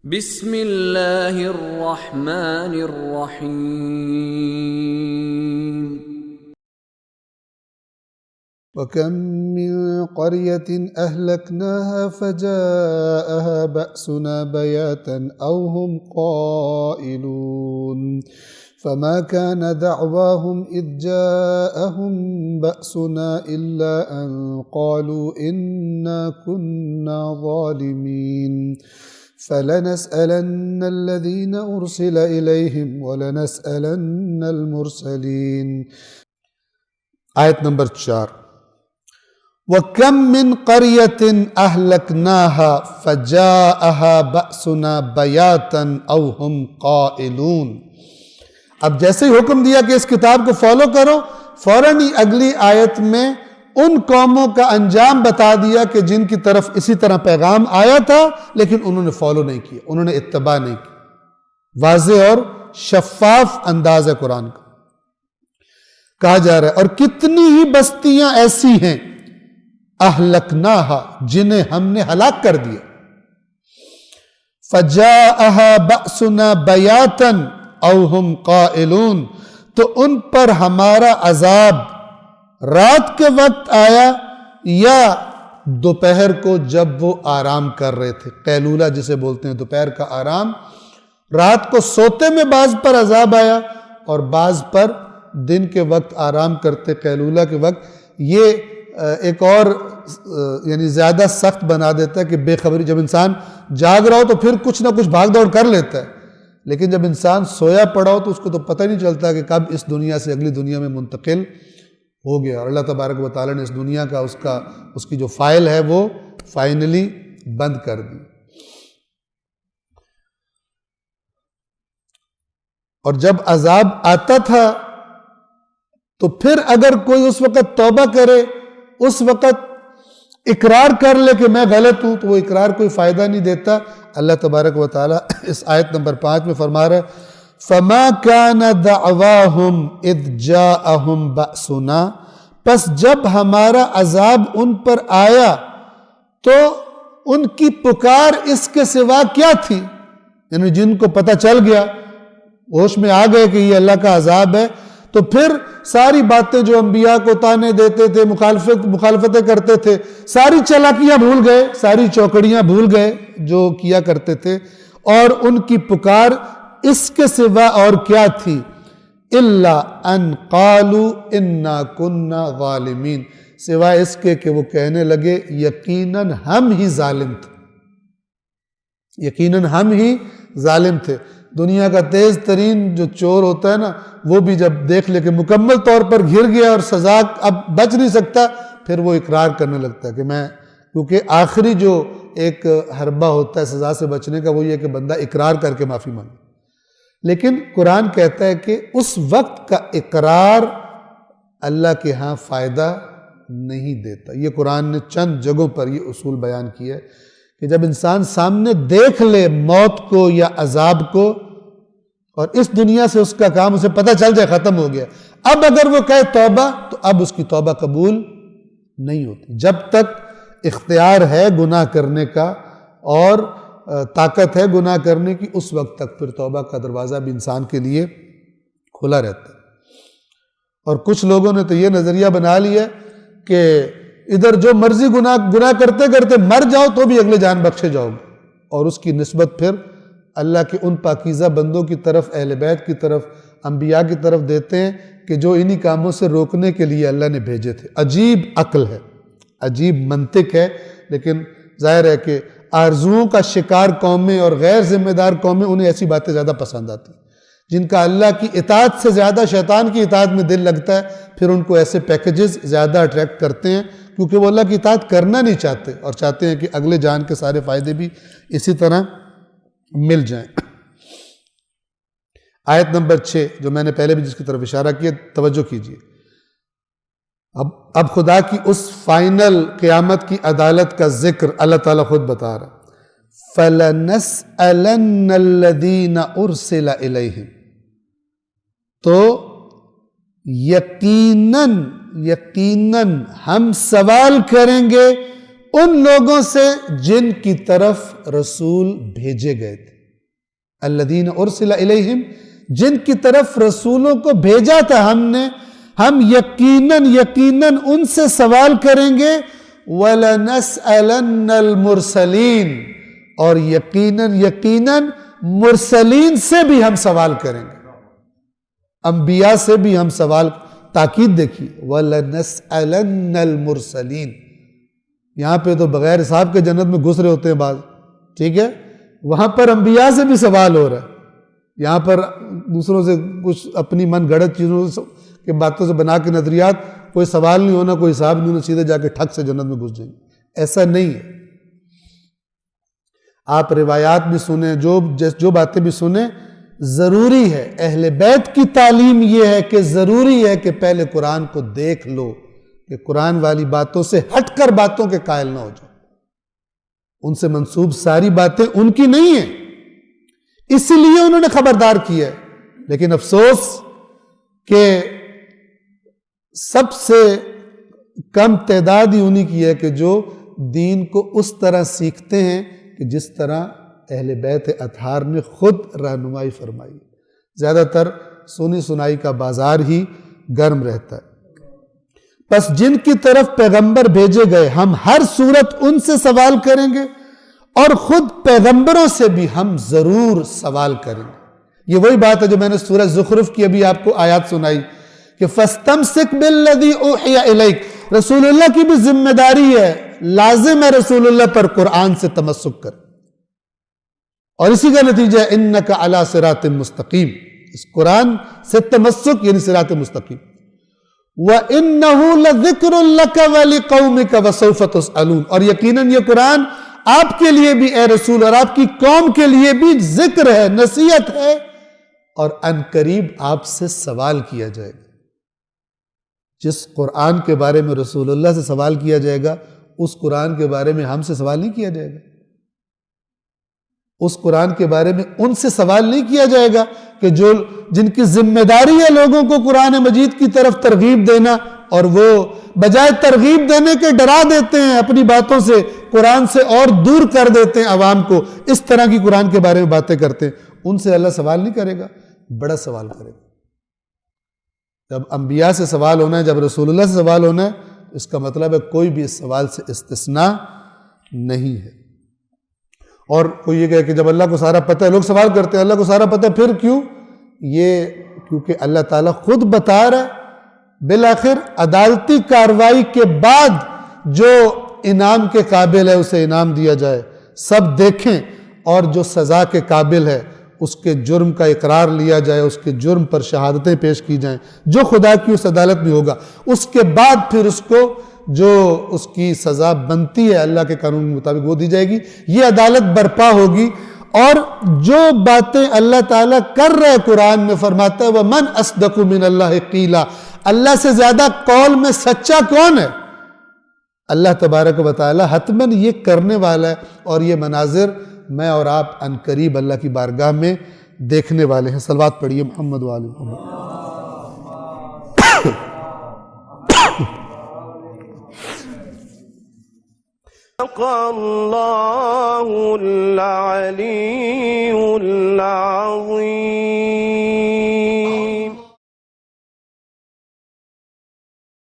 بسم اللہ الرحمن الرحیم وَكَمْ مِنْ قَرْيَةٍ أَهْلَكْنَاهَا فَجَاءَهَا بَأْسُنَا بَيَاتًا أَوْ هُمْ قَائِلُونَ فَمَا كَانَ دَعْوَاهُمْ إِذْ جَاءَهُمْ بَأْسُنَا إِلَّا أَنْ قَالُوا إِنَّا كُنَّا ظَالِمِينَ فَلَنَسْأَلَنَّ الَّذِينَ أُرْسِلَ إِلَيْهِمْ وَلَنَسْأَلَنَّ الْمُرْسَلِينَ۔ آیت نمبر 4۔ وَكَمْ مِنْ قَرْيَةٍ أَهْلَكْنَاهَا فَجَاءَهَا بَأْسُنَا بَيَاتًا أَوْ هُمْ قَائِلُونَ۔ اب جیسے ہی حکم دیا کہ اس کتاب کو فالو کرو، فوراً ہی اگلی آیت میں ان قوموں کا انجام بتا دیا کہ جن کی طرف اسی طرح پیغام آیا تھا لیکن انہوں نے فالو نہیں کیا، انہوں نے اتباع نہیں کی۔ واضح اور شفاف انداز ہے قرآن کا۔ کہا جا رہا ہے اور کتنی ہی بستیاں ایسی ہیں اہلکناہا جنہیں ہم نے ہلاک کر دیا۔ فجاءها بأسنا بیاتا او ہم قائلون، تو ان پر ہمارا عذاب رات کے وقت آیا یا دوپہر کو جب وہ آرام کر رہے تھے۔ قیلولہ جسے بولتے ہیں دوپہر کا آرام، رات کو سوتے میں بعض پر عذاب آیا اور بعض پر دن کے وقت آرام کرتے قیلولہ کے وقت۔ یہ ایک اور یعنی زیادہ سخت بنا دیتا ہے کہ بے خبری، جب انسان جاگ رہا ہو تو پھر کچھ نہ کچھ بھاگ دوڑ کر لیتا ہے، لیکن جب انسان سویا پڑا ہو تو اس کو تو پتہ نہیں چلتا کہ کب اس دنیا سے اگلی دنیا میں منتقل ہو گیا، اور اللہ تبارک و تعالیٰ نے اس دنیا کا اس کی جو فائل ہے وہ فائنلی بند کر دی۔ اور جب عذاب آتا تھا تو پھر اگر کوئی اس وقت توبہ کرے، اس وقت اقرار کر لے کہ میں غلط ہوں، تو وہ اقرار کوئی فائدہ نہیں دیتا۔ اللہ تبارک و تعالیٰ اس آیت نمبر 5 میں فرما رہا ہے فَمَا كَانَ دَعْوَاهُمْ اِذْ جَاءَهُمْ بَأْسُنَا، پس جب ہمارا عذاب ان پر آیا تو ان کی پکار اس کے سوا کیا تھی؟ یعنی جن کو پتہ چل گیا، ہوش میں آ گئے کہ یہ اللہ کا عذاب ہے، تو پھر ساری باتیں جو انبیاء کو تانے دیتے تھے، مخالفتیں کرتے تھے، ساری چالاکیاں بھول گئے، ساری چوکڑیاں بھول گئے جو کیا کرتے تھے، اور ان کی پکار اس کے سوا اور کیا تھی؟ اِلَّا أَن قَالُوا إِنَّا كُنَّا ظَالِمِينَ، سوائے اس کے کہ وہ کہنے لگے یقیناً ہم ہی ظالم تھے، یقیناً ہم ہی ظالم تھے۔ دنیا کا تیز ترین جو چور ہوتا ہے نا، وہ بھی جب دیکھ لے کہ مکمل طور پر گھر گیا اور سزا اب بچ نہیں سکتا، پھر وہ اقرار کرنے لگتا ہے کہ میں، کیونکہ آخری جو ایک حربہ ہوتا ہے سزا سے بچنے کا وہ یہ کہ بندہ اقرار کر کے معافی مانگے، لیکن قرآن کہتا ہے کہ اس وقت کا اقرار اللہ کے ہاں فائدہ نہیں دیتا۔ یہ قرآن نے چند جگہوں پر یہ اصول بیان کیا ہے کہ جب انسان سامنے دیکھ لے موت کو یا عذاب کو اور اس دنیا سے اس کا کام اسے پتہ چل جائے ختم ہو گیا، اب اگر وہ کہے توبہ تو اب اس کی توبہ قبول نہیں ہوتی۔ جب تک اختیار ہے گناہ کرنے کا اور طاقت ہے گناہ کرنے کی، اس وقت تک پھر توبہ کا دروازہ بھی انسان کے لیے کھلا رہتا ہے۔ اور کچھ لوگوں نے تو یہ نظریہ بنا لیا کہ ادھر جو مرضی گناہ کرتے کرتے مر جاؤ تو بھی اگلے جان بخشے جاؤ گے، اور اس کی نسبت پھر اللہ کے ان پاکیزہ بندوں کی طرف، اہل بیت کی طرف، انبیاء کی طرف دیتے ہیں کہ جو انہی کاموں سے روکنے کے لیے اللہ نے بھیجے تھے۔ عجیب عقل ہے، عجیب منطق ہے، لیکن ظاہر ہے کہ آرزوؤں کا شکار قومیں اور غیر ذمہ دار قومیں انہیں ایسی باتیں زیادہ پسند آتی ہیں، جن کا اللہ کی اطاعت سے زیادہ شیطان کی اطاعت میں دل لگتا ہے، پھر ان کو ایسے پیکیجز زیادہ اٹریکٹ کرتے ہیں کیونکہ وہ اللہ کی اطاعت کرنا نہیں چاہتے اور چاہتے ہیں کہ اگلے جان کے سارے فائدے بھی اسی طرح مل جائیں۔ آیت نمبر 6 جو میں نے پہلے بھی جس کی طرف اشارہ کیا، توجہ کیجئے۔ اب خدا کی اس فائنل قیامت کی عدالت کا ذکر اللہ تعالیٰ خود بتا رہا ہے فَلَنَسْأَلَنَّ الَّذِينَ أُرْسِلَ إِلَيْهِمْ، تو یقیناً ہم سوال کریں گے ان لوگوں سے جن کی طرف رسول بھیجے گئے تھے۔ الذین ارسل الیہم، جن کی طرف رسولوں کو بھیجا تھا ہم نے، ہم یقیناً ان سے سوال کریں گے، وَلَنَسْأَلَنَّ الْمُرْسَلِينَ، اور یقیناً مرسلین سے بھی ہم سوال کریں گے، انبیاء سے بھی ہم سوال، تاکید دیکھیے وَلَنَسْأَلَنَّ الْمُرْسَلِينَ، یہاں پہ تو بغیر حساب کے جنت میں گھس رہے ہوتے ہیں بعض، ٹھیک ہے، وہاں پر انبیاء سے بھی سوال ہو رہا ہے، یہاں پر دوسروں سے کچھ اپنی من گھڑت چیزوں کے باتوں سے بنا کے نظریات، کوئی سوال نہیں ہونا، کوئی حساب نہیں ہونا، سیدھے جا کے ٹھک سے جنت میں گھس جائیں گے، ایسا نہیں ہے۔ آپ روایات بھی سنیں، جو باتیں بھی سنیں، ضروری ہے، اہل بیت کی تعلیم یہ ہے کہ ضروری ہے کہ پہلے قرآن کو دیکھ لو، کہ قرآن والی باتوں سے ہٹ کر باتوں کے قائل نہ ہو جاؤ، ان سے منسوب ساری باتیں ان کی نہیں ہیں، اسی لیے انہوں نے خبردار کیا ہے، لیکن افسوس کہ سب سے کم تعداد ہی انہی کی ہے کہ جو دین کو اس طرح سیکھتے ہیں کہ جس طرح اہل بیت اطہار نے خود رہنمائی فرمائی، زیادہ تر سنی سنائی کا بازار ہی گرم رہتا ہے۔ پس جن کی طرف پیغمبر بھیجے گئے ہم ہر صورت ان سے سوال کریں گے، اور خود پیغمبروں سے بھی ہم ضرور سوال کریں گے۔ یہ وہی بات ہے جو میں نے سورہ زخرف کی ابھی آپ کو آیات سنائی کہ فَاسْتَمْسِكْ بِالَّذِي أُوحِيَ إِلَيْكَ، رسول اللہ کی بھی ذمہ داری ہے، لازم ہے رسول اللہ پر قرآن سے تمسک کر، اور اسی کا نتیجہ ہے اِنَّكَ عَلَى صِرَاطٍ مستقیم، اس قرآن سے تمسک یعنی صراط مستقیم۔ وَإِنَّهُ لَذِكْرٌ لَكَ وَلِقَوْمِكَ وَسَوْفَ تُسْأَلُونَ، اور یقیناً یہ قرآن آپ کے لیے بھی اے رسول اور آپ کی قوم کے لیے بھی ذکر ہے، نصیحت ہے، اور ان قریب آپ سے سوال کیا جائے گا۔ جس قرآن کے بارے میں رسول اللہ سے سوال کیا جائے گا، اس قرآن کے بارے میں ہم سے سوال نہیں کیا جائے گا، اس قرآن کے بارے میں ان سے سوال نہیں کیا جائے گا کہ جن کی ذمہ داری ہے لوگوں کو قرآن مجید کی طرف ترغیب دینا، اور وہ بجائے ترغیب دینے کے ڈرا دیتے ہیں، اپنی باتوں سے قرآن سے اور دور کر دیتے ہیں عوام کو، اس طرح کی قرآن کے بارے میں باتیں کرتے ہیں، ان سے اللہ سوال نہیں کرے گا، بڑا سوال کرے گا۔ جب انبیاء سے سوال ہونا ہے، جب رسول اللہ سے سوال ہونا ہے، اس کا مطلب ہے کوئی بھی اس سوال سے استثناء نہیں ہے۔ اور کوئی یہ کہے کہ جب اللہ کو سارا پتہ ہے، لوگ سوال کرتے ہیں اللہ کو سارا پتہ ہے پھر کیوں؟ یہ کیونکہ اللہ تعالیٰ خود بتا رہا ہے، بالآخر عدالتی کارروائی کے بعد جو انعام کے قابل ہے اسے انعام دیا جائے، سب دیکھیں، اور جو سزا کے قابل ہے اس کے جرم کا اقرار لیا جائے، اس کے جرم پر شہادتیں پیش کی جائیں، جو خدا کی اس عدالت میں ہوگا، اس کے بعد پھر اس کو جو اس کی سزا بنتی ہے اللہ کے قانون کے مطابق وہ دی جائے گی۔ یہ عدالت برپا ہوگی، اور جو باتیں اللہ تعالیٰ کر رہے قرآن میں فرماتا ہے وَمَنْ أَصْدَقُ مِنَ اللَّهِ قِيلًا، اللہ سے زیادہ قول میں سچا کون ہے؟ اللہ تبارک و تعالیٰ حتماً یہ کرنے والا ہے، اور یہ مناظر میں اور آپ ان قریب اللہ کی بارگاہ میں دیکھنے والے ہیں۔ صلوات پڑھیے محمد و آل محمد۔ اللہ العلی العظیم۔